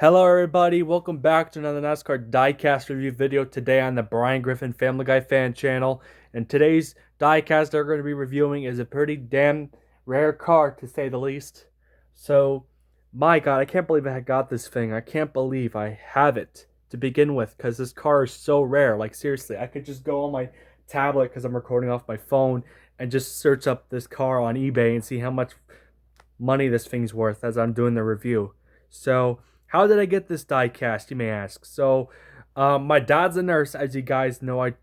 Hello everybody, welcome back to another NASCAR Diecast review video today on the Brian Griffin Family Guy fan channel. And today's diecast they're going to be reviewing is a pretty damn rare car to say the least. So, my god, I can't believe I got this thing. I can't believe I have it to begin with because this car is so rare. Like seriously, I could just go on my tablet because I'm recording off my phone and just search up this car on eBay and see how much money this thing's worth as I'm doing the review. So, how did I get this die cast, you may ask? So, my dad's a nurse, as you guys know. I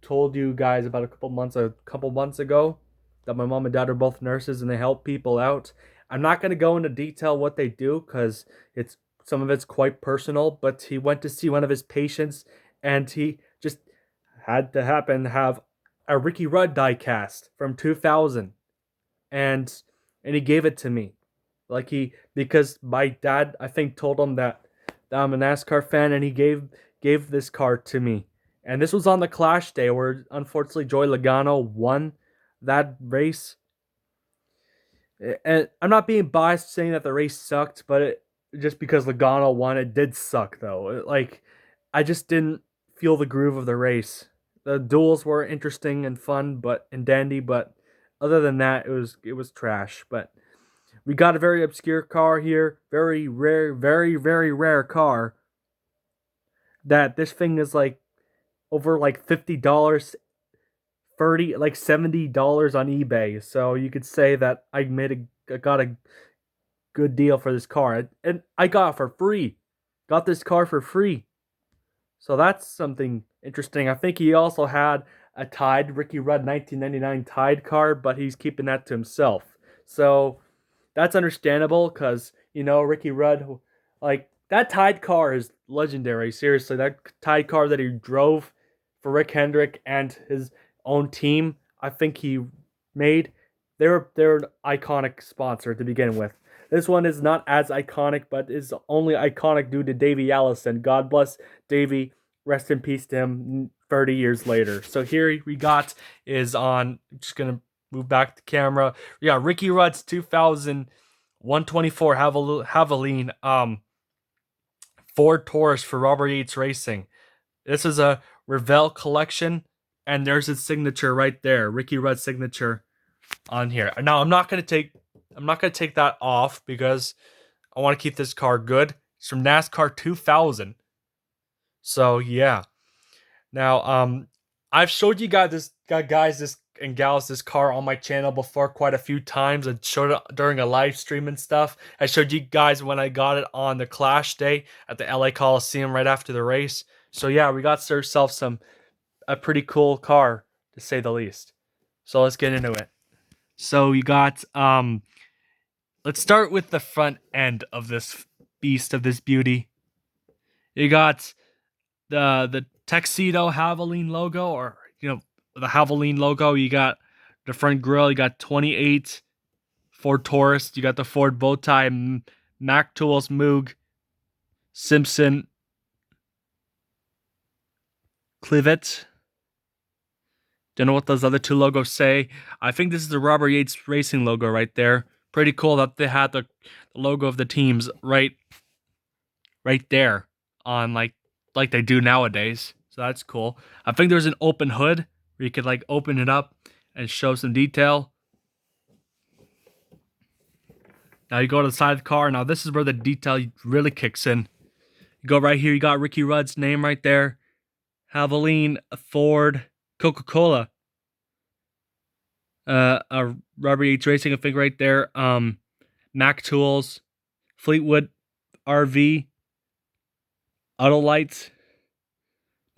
told you guys about a couple months ago that my mom and dad are both nurses and they help people out. I'm not going to go into detail what they do because it's some of it's quite personal, but he went to see one of his patients and he just had to happen to have a Ricky Rudd die cast from 2000 and he gave it to me. Because my dad I think told him that I'm a NASCAR fan and he gave this car to me. And this was on the Clash Day where unfortunately Joey Logano won that race. And I'm not being biased saying that the race sucked, but just because Logano won, it did suck though. I just didn't feel the groove of the race. The duels were interesting and fun, and dandy, but other than that, it was trash. But we got a very obscure car here, very rare, very very rare car. That this thing is like over like $50, 30 like $70 on eBay. So you could say that I got a good deal for this car, and I got it for free. Got this car for free. So that's something interesting. I think he also had a Tide Ricky Rudd 1999 Tide car, but he's keeping that to himself. So that's understandable because Ricky Rudd, like that Tide car is legendary. Seriously, that Tide car that he drove for Rick Hendrick and his own team, I think he made. They're an iconic sponsor to begin with. This one is not as iconic, but is only iconic due to Davey Allison. God bless Davey. Rest in peace to him 30 years later. So here we got is on, just going to move back the camera. Yeah, Ricky Rudd's 2000 124 Havoline Ford Taurus for Robert Yates Racing. This is a Revell collection, and there's his signature right there, Ricky Rudd's signature on here. Now I'm not gonna take that off because I want to keep this car good. It's from NASCAR 2000. So yeah. Now I've showed you guys this car on my channel before quite a few times. I showed it during a live stream and stuff. I showed you guys when I got it on the Clash Day at the LA Coliseum right after the race. So yeah, we got ourselves a pretty cool car to say the least. So let's get into it. So you got let's start with the front end of this beast, of this beauty. You got the tuxedo Havoline logo, or the Havoline logo. You got the front grille. You got 28 Ford Taurus. You got the Ford bow tie, Mac Tools, Moog, Simpson, Clivet. Don't know what those other two logos say. I think this is the Robert Yates Racing logo right there. Pretty cool that they had the logo of the teams right there on like they do nowadays. So that's cool. I think there's an open hood where you could like open it up and show some detail. Now you go to the side of the car. Now this is where the detail really kicks in. You go right here. You got Ricky Rudd's name right there. Havoline, Ford, Coca-Cola. Robert Yates Racing, I think right there. Mac Tools, Fleetwood RV, Auto Lights,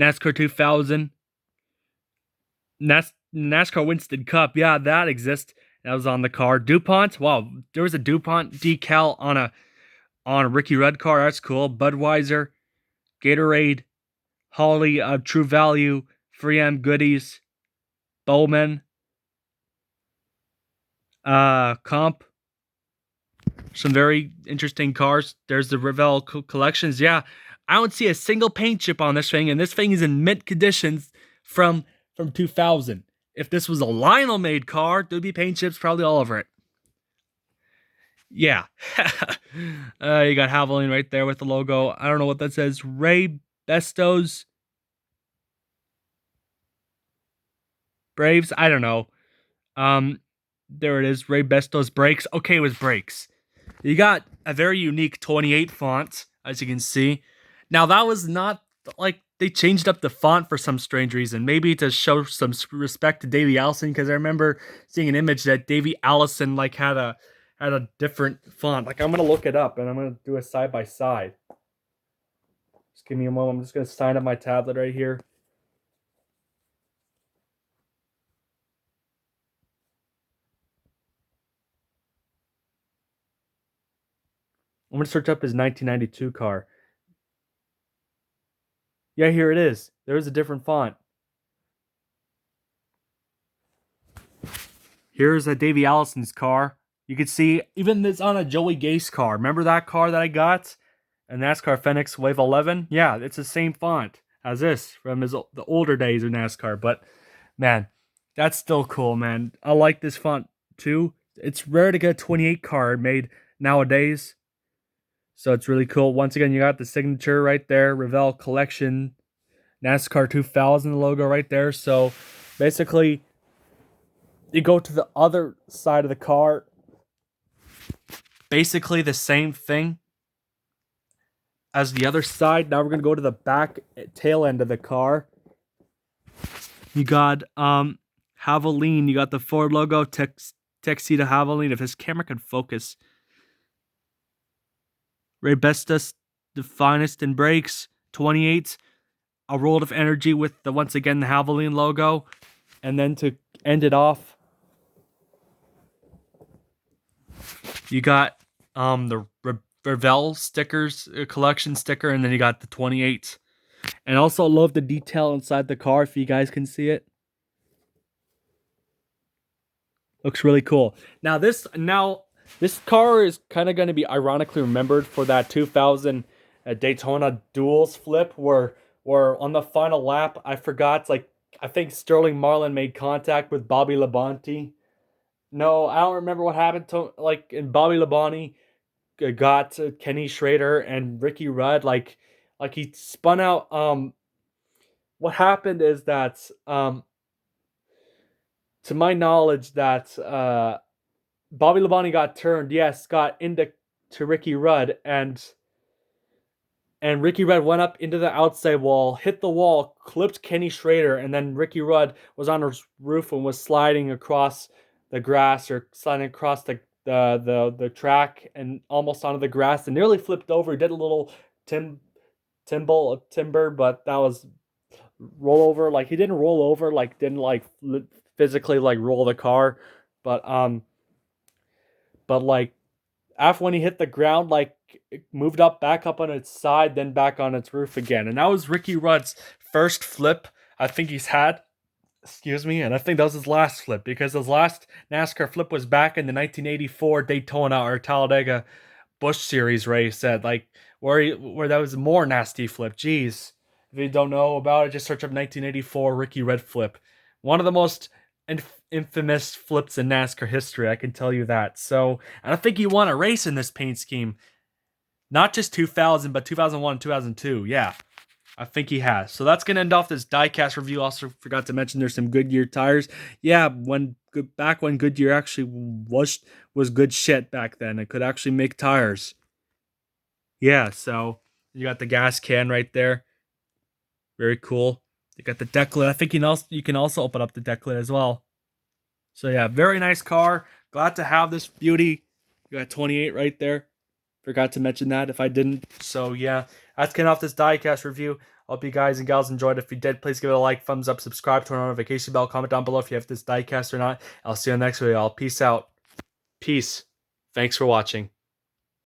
NASCAR 2000, NASCAR Winston Cup. Yeah, that exists. That was on the car. DuPont. Wow, there was a DuPont decal on a Ricky Rudd car. That's cool. Budweiser, Gatorade, Holly, True Value, 3M Goodies, Bowman, Comp. Some very interesting cars. There's the Revell collections. Yeah, I don't see a single paint chip on this thing, and this thing is in mint conditions from 2000. If this was a Lionel made car, there'd be paint chips probably all over it. Yeah. You got Havoline right there with the logo. I don't know what that says. Ray Besto's Braves. I don't know. Um, there it is. Ray Besto's brakes. Okay, it was brakes. You got a very unique 28 font, as you can see. Now that was not like they changed up the font for some strange reason. Maybe to show some respect to Davey Allison, because I remember seeing an image that Davey Allison like had a different font. Like I'm gonna look it up and I'm gonna do a side by side. Just give me a moment. I'm just gonna sign up my tablet right here. I'm gonna search up his 1992 car. Yeah, here it is. There is a different font. Here's a Davey Allison's car. You can see even this on a Joey Gase car. Remember that car that I got? A NASCAR Fenix Wave 11? Yeah, it's the same font as this from the older days of NASCAR. But man, that's still cool, man. I like this font too. It's rare to get a 28 car made nowadays. So it's really cool. Once again, you got the signature right there, Revell Collection, NASCAR 2000 logo right there. So basically, you go to the other side of the car, basically the same thing as the other side. Now we're gonna go to the back tail end of the car. You got Havoline. You got the Ford logo, Texida Havoline. If his camera could focus. Ray Bestas, the finest in brakes, 28. A world of energy with the once again the Havoline logo, and then to end it off, you got the Revell stickers collection sticker, and then you got the 28. And also love the detail inside the car if you guys can see it. Looks really cool. Now this car is kind of going to be ironically remembered for that 2000 Daytona duels flip where on the final lap I forgot, like I think Sterling Marlin made contact with Bobby Labonte. No, I don't remember what happened to like in Bobby Labonte got Kenny Schrader and Ricky Rudd like he spun out. What happened is that to my knowledge that Bobby Labonte got turned, yes, got into to Ricky Rudd, and Ricky Rudd went up into the outside wall, hit the wall, clipped Kenny Schrader, and then Ricky Rudd was on his roof and was sliding across the grass or sliding across the track and almost onto the grass and nearly flipped over. He did a little timber, but that was roll over. Like he didn't roll over, like didn't like physically like roll the car, but like after when he hit the ground, like it moved up back up on its side, then back on its roof again. And that was Ricky Rudd's first flip I think he's had. Excuse me, and I think that was his last flip because his last NASCAR flip was back in the 1984 Daytona or Talladega Busch Series race at like where that was a more nasty flip. Jeez, if you don't know about it, just search up 1984 Ricky Rudd flip. One of the most infamous flips in NASCAR history, I can tell you that. So, and I think he won a race in this paint scheme. Not just 2000, but 2001 and 2002. Yeah, I think he has. So that's going to end off this diecast review. Also forgot to mention there's some Goodyear tires. Yeah, back when Goodyear actually was good shit back then. It could actually make tires. Yeah, so you got the gas can right there. Very cool. You got the deck lid. I think you can also open up the deck lid as well. So yeah, very nice car. Glad to have this beauty. You got 28 right there. Forgot to mention that if I didn't. So yeah, that's getting off this diecast review. I hope you guys and gals enjoyed. If you did, please give it a like, thumbs up, subscribe, turn on notification bell, comment down below if you have this diecast or not. I'll see you in the next video. I'll peace out. Peace. Thanks for watching.